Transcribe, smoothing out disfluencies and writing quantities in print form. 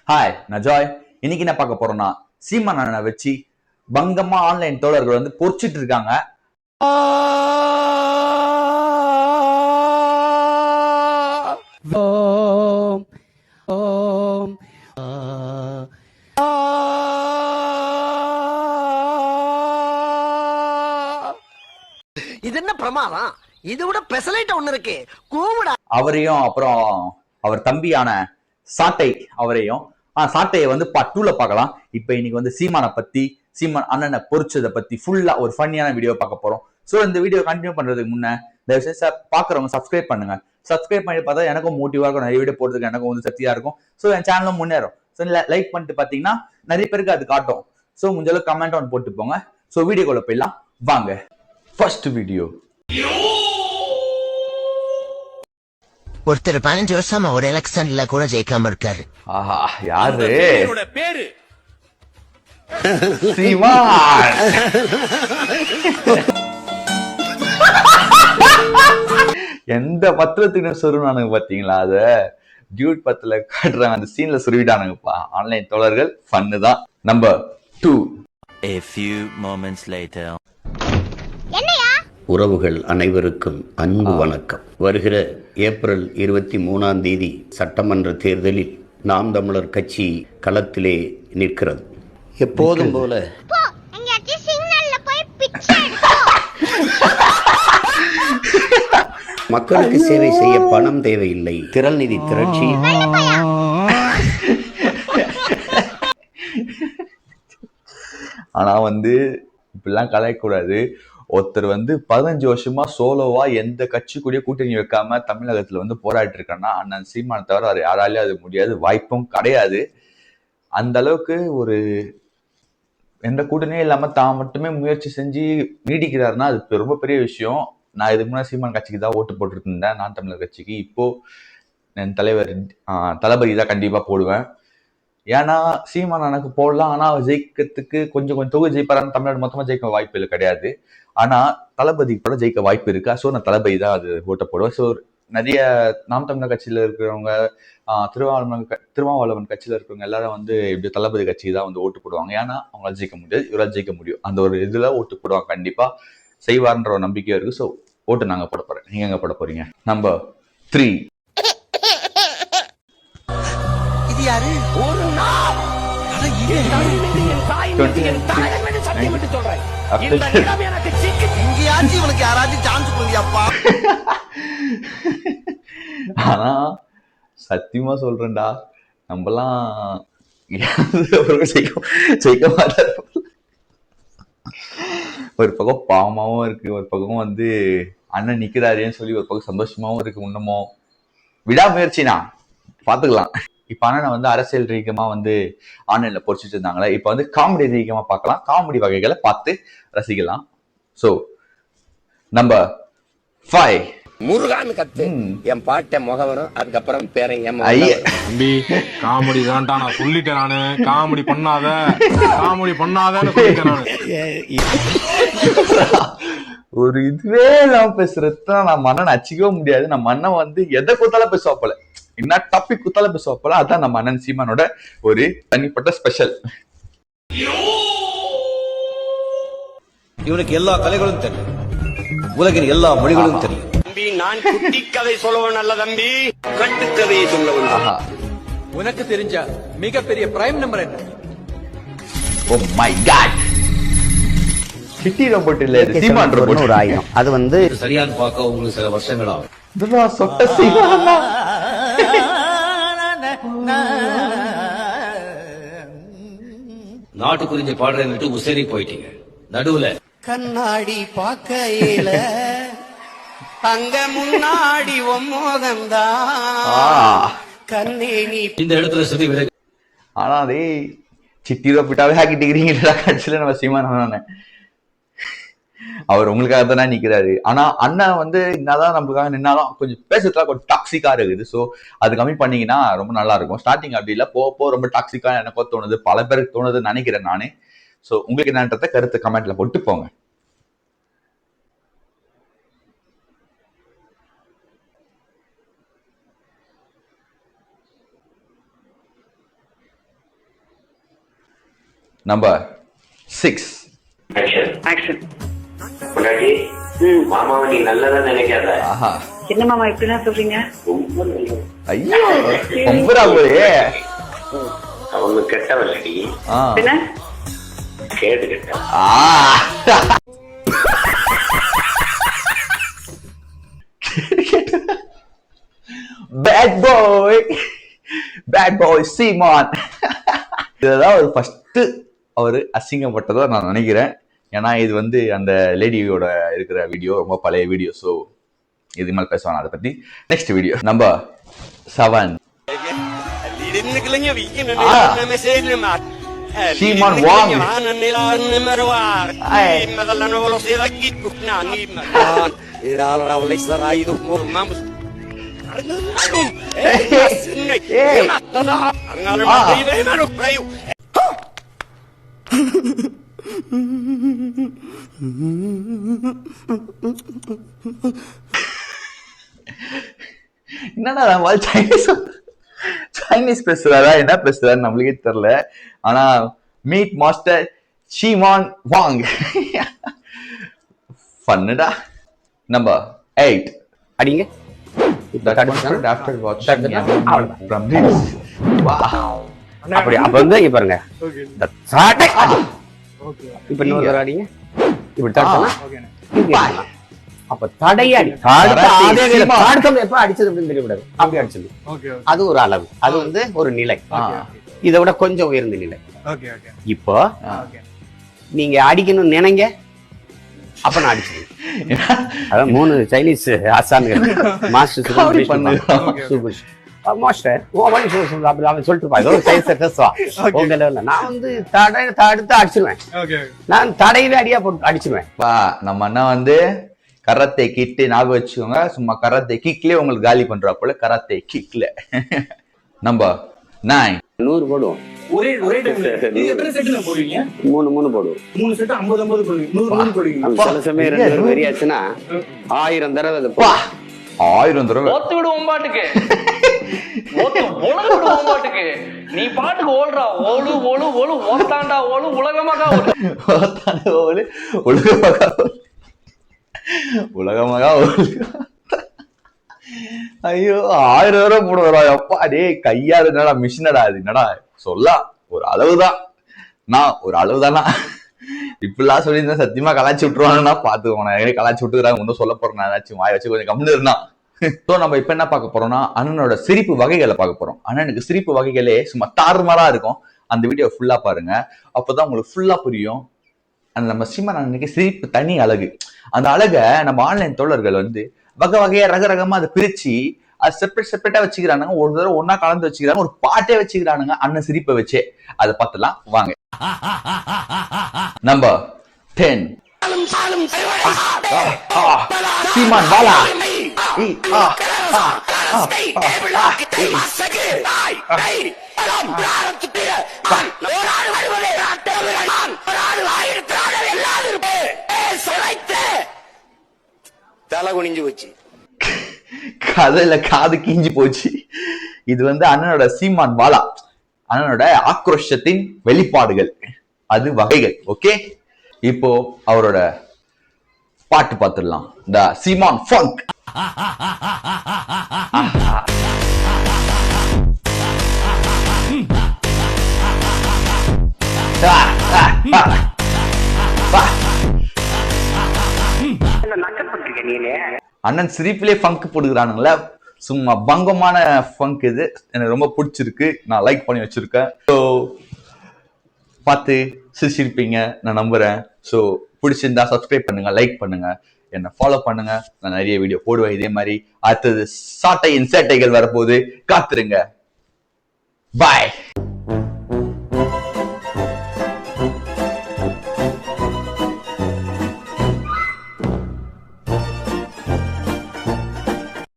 Hi நான் Joy. இன்னைக்கு என்ன பார்க்க போறோம்னா சீமான் அண்ணனை வச்சு பங்கமா ஆன்லைன் தோழர்கள் வந்து பொறிச்சிட்டு இருக்காங்க. இது என்ன பிரமாதம்? இது விட பெசலைட் ஒண்ணு இருக்கு. கூவுடா. அவரையும் அப்புறம் அவர் தம்பியான சாட்டை அவரையும் சாட்டையை வந்து பார்ட் 2ல பார்க்கலாம். இப்ப இன்னைக்கு வந்து சீமானை பத்தி சீமான் அண்ணனை பொறிச்சதை பத்தி ஃபுல்லா ஒரு ஃபன்னியான வீடியோ பார்க்க போறோம். சோ இந்த வீடியோ கண்டினியூ பண்றதுக்கு முன்ன தயவுசெய்து பாக்குறவங்க சப்ஸ்கிரைப் பண்ணுங்க. சப்ஸ்கிரைப் பண்ணி பார்த்தா எனக்கும் மோட்டிவா இருக்கும், நிறைய வீடியோ போடுறதுக்கு எனக்கும் வந்து சக்தியா இருக்கும். சோ என் சேனலும் முன்னேறும். ஸோ லைக் பண்ணிட்டு பாத்தீங்கன்னா நிறைய பேருக்கு அது காட்டும். ஸோ முடிஞ்சளவு கமெண்ட் ஒன்று போட்டு போங்க. ஸோ வீடியோக்குள்ள போயிடலாம் வாங்க. First video. ஒருத்தர் 15 வருஷமா ஒரு எலெக்ஷன்ல கூட ஜெயிக்காம இருக்காரு. ஆஹா, யாரு? பேரு சீமான். எந்த பத்திரத்துக்கு சொருனானுங்க பாத்தீங்களா? அத டியூட் பத்துல காட்டுறாங்க, அந்த சீன்ல சொருவிட்டானுங்கப்பா. ஆன்லைன் தோழர்கள் ஃபன்னு தான். Number 2. A few moments later. உறவுகள் அனைவருக்கும் அன்பு வணக்கம். வருகிற ஏப்ரல் 23ஆம் தேதி சட்டமன்ற தேர்தலில் நாம் தமிழர் கட்சி களத்திலே நிற்கிறது. எப்போதும் போல மக்களுக்கு சேவை செய்ய பணம் தேவையில்லை, திரள் நிதி திரட்சி. ஆனா வந்து இப்படிலாம் கலையக்கூடாது. ஒருத்தர் வந்து 15 வருஷமா சோலோவா எந்த கட்சி கூடயும் கூட்டணி வைக்காம தமிழகத்துல வந்து போராடிட்டு இருக்கான்னா அண்ணன் சீமான் தவிர அது யாராலையும் அது முடியாது, வாய்ப்பும் கிடையாது. அந்த அளவுக்கு ஒரு எந்த கூட்டணியும் இல்லாம தான் மட்டுமே முயற்சி செஞ்சு நீடிக்கிறாருன்னா அது ரொம்ப பெரிய விஷயம். நான் இதுக்கு முன்னாடி சீமான் கட்சிக்கு தான் ஓட்டு போட்டுட்டு இருந்தேன், நான் தமிழர் கட்சிக்கு. இப்போ என் தலைவர் தளபதி தான் கண்டிப்பா போடுவேன். ஏன்னா சீமான் எனக்கு போடலாம், ஆனா ஜெயிக்கிறதுக்கு கொஞ்சம் தொகுதி ஜெயிப்பாரான்னு தமிழ்நாடு மொத்தமா ஜெயிக்க வாய்ப்பு இல்லை, கிடையாது. ஆனா தளபதி கூட ஜெயிக்க வாய்ப்பு இருக்கா? ஸோ நான் தளபதி தான் அது ஓட்ட போடுவேன். ஸோ நிறைய நாம் தமிழர் கட்சியில இருக்கிறவங்க, திருமாவளவன் கட்சியில இருக்கிறவங்க எல்லாரும் வந்து இப்படி தளபதி கட்சிக்கு தான் வந்து ஓட்டு போடுவாங்க. ஏன்னா அவங்களால ஜெயிக்க முடியாது, இவரால் ஜெயிக்க முடியும். அந்த ஒரு இதுல ஓட்டு போடுவாங்க, கண்டிப்பா செய்வார்ன்ற ஒரு நம்பிக்கையா இருக்கு. ஸோ ஓட்டு நாங்க போட போறேன். நீங்க எங்க போட போறீங்க? நம்பர் 3. இது யாரு? ஒரு நாள் ஆனா சத்தியமா சொல்றேன்டா, நம்மலாம் ஜெயிக்க மாட்டாரு. ஒரு பக்கம் பாவமாவும் இருக்கு, ஒரு பக்கம் வந்து அண்ணன் நிக்கிறாருன்னு சொல்லி ஒரு பக்கம் சந்தோஷமாவும் இருக்கு. இன்னமும் விடாமுயற்சினா பாத்துக்கலாம். இப்ப அண்ணன் வந்து அரசியல் ரீதியமா வந்து ஆன்லைன்ல பொறிச்சிட்டு இருந்தாங்களே, இப்ப வந்து காமெடி ரீதியமா பார்க்கலாம். காமெடி வகைகளை பார்த்து ரசிக்கலாம். So number 5. முருகான்னு கத்து என் பாட்ட முகவரும், அதுக்கப்புறம் பேரை தம்பி காமெடி தான்டா நான் சொல்லிட்டேன். நானு காமெடி பண்ணாதன்னு சொல்லிட்டேன் நானு. ஒரு இதுவே எல்லாம் பேசுறதுதான் நான் மன்னன் அச்சிக்கவே முடியாது. நம்ம அண்ணன் வந்து எதை கொடுத்தாலும் பேசுவாப்பல, என்ன டாபிக் கொடுத்தாலும் பேசுவாப்பல. அதான் நம்ம அண்ணன் சீமானோட ஒரு தனிப்பட்ட ஸ்பெஷல். இவனுக்கு எல்லா கலைகளும் தெரியும், உலகின் எல்லா மொழிகளும் தெரியும். தம்பி நான் குட்டி கதை சொல்லுவன் அல்ல தம்பி, கட்டுக்கதையை சொல்லுவன். உனக்கு தெரிஞ்ச மிகப்பெரிய பிரைம் நம்பர் என்ன? Oh my God, Chitti robot இல்ல, சீமான் ரோபோட். ஒரு ஆயுதம். அது வந்து சரியான பார்க்க உங்களுக்கு சில வருஷங்கள் ஆகும். இதுதான் சொட்ட சீமான். நாட்டு குறிஞ்சி பாடுறேன்னுட்டு உசேரி போயிட்டீங்க. நடுவுல கண்ணாடி பாக்கையில அங்க முன்னாடி மோகந்தா கண்ணே நீ இந்த இடத்துல சுத்தி விட. ஆனா அதே சிட்டி ரோபோட்டாவே ஆக்கிட்டுக்கிறீங்களா கடைசியில நம்ம சீமான் அண்ணன். அவர் உங்களுக்காக தானே நிக்கிறாரு. ஆனா அண்ணன் வந்து என்னதான் நமக்காக நின்னாலும் கொஞ்சம் பேசுறதுல கொஞ்சம் டாக்ஸிக்கா இருக்குது. சோ அது கம்மி பண்ணீங்கன்னா ரொம்ப நல்லா இருக்கும். ஸ்டார்டிங் அப்படி இல்ல, போக ரொம்ப டாக்ஸிக்கா எனக்கோ தோணுது, பல பேருக்கு தோணுதுன்னு நினைக்கிறேன் நானே. சோ உங்களுக்கு என்னன்றத கருத்து கமெண்ட்ல போட்டு போங்க. நம்பர் 6. பொண்டாட்டி, மாமாவை நீ நல்லதா நினைக்காத. ஆஹா, என்ன மாமா இப்படிலாம் சொல்றீங்க? ஐயோ கொம்புரா போயே. அவங்க கெட்டவல்லடி, என்ன கேடு கெட்ட. பேட் பாய் சீமான். இதுதான் ஒரு ஃபர்ஸ்ட் அவரு அசிங்கப்பட்டதா நான் நினைக்கிறேன். ஏன்னா இது வந்து அந்த லேடியோட இருக்கிற வீடியோ, ரொம்ப பழைய வீடியோ. ஸோ இது மேலே பேசுவாங்க அதை பத்தி next video. Number 7. Simon Wong. என்னடா சைனீஸ் பேசுறாரா, என்ன பேசுறாரு நம்மளுக்கே தெரியல. ஆனா மீட் மாஸ்டர் ஷீமான் வாங். ஃபன்னுடா. நம்பர் 8. அடிங்க. After watching from அப்படி அப்ப வந்து இங்க பாருங்க. இப்ப இன்னொரு தடவை அடிங்க. இப்படி தட்டனா அப்ப தடையாடி எப்ப அடிச்சது அப்படின்னு தெரியக்கூடாது. அப்படி அடிச்சது. அது ஒரு அளவு, அது வந்து ஒரு நிலை. இதை விட கொஞ்சம் உயர்ந்த நிலை. இப்போ நீங்க அடிக்கணும்னு நினைங்க, அப்ப நான் அடிச்சது. அதான் 3 சைனீஸ் ஆசான்கள் மாஸ்டர் சூப்பர் மாஸ்டர் அவன் சொல்லிட்டு பேசுவான். நான் வந்து தடுத்து அடிச்சிருவேன். நான் தடையவே அடியா போட்டு அடிச்சிருவேன். நம்ம அண்ணா வந்து கராத்தே கிட்டு ஞாபகம் வச்சுக்கோங்க. சும்மா கராத்தே கிக்லயே உங்களுக்கு காலி பண்றா போல. கராத்தே கிக்ல. நம்பர் 9. 100 போடுவோம். ஒரே செட்ல போடுவீங்க? 3 போடுவோம். 3 செட் 50 போடுவீங்க. 100 போடுவீங்க. சில சமயம் 2 பேர் வெறியாச்சுன்னா 1000 தடவை 1000 தடவை ஓத்து விடுவோம் பாட்டுக்கு. உலக விடுவோம் பாட்டுக்கு. நீ பாட்டுக்கு ஓடுறா. ஓடு ஓடு ஓடு ஓத்தாண்டா ஓடு உலகமாக ஓடு. உலகமாக ஐயோ 1000 தடவை போடுறா. அப்பா டே கையாடு என்னடா மிஷினடா அது என்னடா சொல்லலாம். ஒரு அளவுதான், நான் ஒரு அளவுதானா. இப்படிலாம் சொல்லியிருந்தா சத்தியமா கலாச்சி விட்டுருவாங்கன்னா பாத்துக்கோங்க. கலாச்சி விட்டுக்கிறாங்க. ஒன்னும் சொல்ல போறேன் ஏதாச்சும் வாய் வச்சு கொஞ்சம் கம்முன்னு இருந்தா. ஸோ நம்ம இப்ப என்ன பார்க்க போறோம்னா அண்ணனோட சிரிப்பு வகைகளை பார்க்க போறோம். அண்ணனுக்கு சிரிப்பு வகைகளே சும்மா தாறுமாறா இருக்கும். அந்த வீடியோ ஃபுல்லா பாருங்க, அப்பதான் உங்களுக்கு ஃபுல்லா புரியும். அந்த நம்ம சீமான் அண்ணனுக்கு சிரிப்பு தனி அழகு. அந்த அழகை நம்ம ஆன்லைன் தோழர்கள் வந்து வகை வகையா ரகரகமா அதை பிரிச்சு அது செப்பரேட்டா வச்சுக்கிறானுங்க. ஒரு தடவை ஒன்னா கலந்து வச்சுக்கிறாங்க. ஒரு பாட்டே வச்சுக்கிறானுங்க அண்ணன் சிரிப்பை வச்சே. அதை பார்த்துலாம் வாங்க. நம்பர் 10. சீமான் வாலா. தலை குனிஞ்சு போச்சு, கதையில காது கீஞ்சு போச்சு. இது வந்து அண்ணனோட சீமான் வாலா, அண்ணனோட ஆக்ரோஷத்தின் வெளிப்பாடுகள், அது வகைகள். ஓகே, இப்போ அவரோட பாட்டு பார்த்துடலாம். த சீமான் ஃபங்க். அண்ணன் சிரிப்பிலே ஃபங்க் போடுகிறானுங்களே, சும்மா பங்கமான ஃபங்க். இது எனக்கு ரொம்ப பிடிச்சிருக்கு, நான் லைக் பண்ணி வச்சிருக்கேன். ஸோ பார்த்து சிரிச்சிருப்பீங்க நான் நம்புறேன். ஸோ பிடிச்சிருந்தா சப்ஸ்கிரைப் பண்ணுங்க, லைக் பண்ணுங்க, என்னை ஃபாலோ பண்ணுங்க. நான் நிறைய வீடியோ போடுவேன் இதே மாதிரி. அடுத்தது சாட்டையின் சேட்டைகள் வரப்போது, காத்துருங்க. பாய்.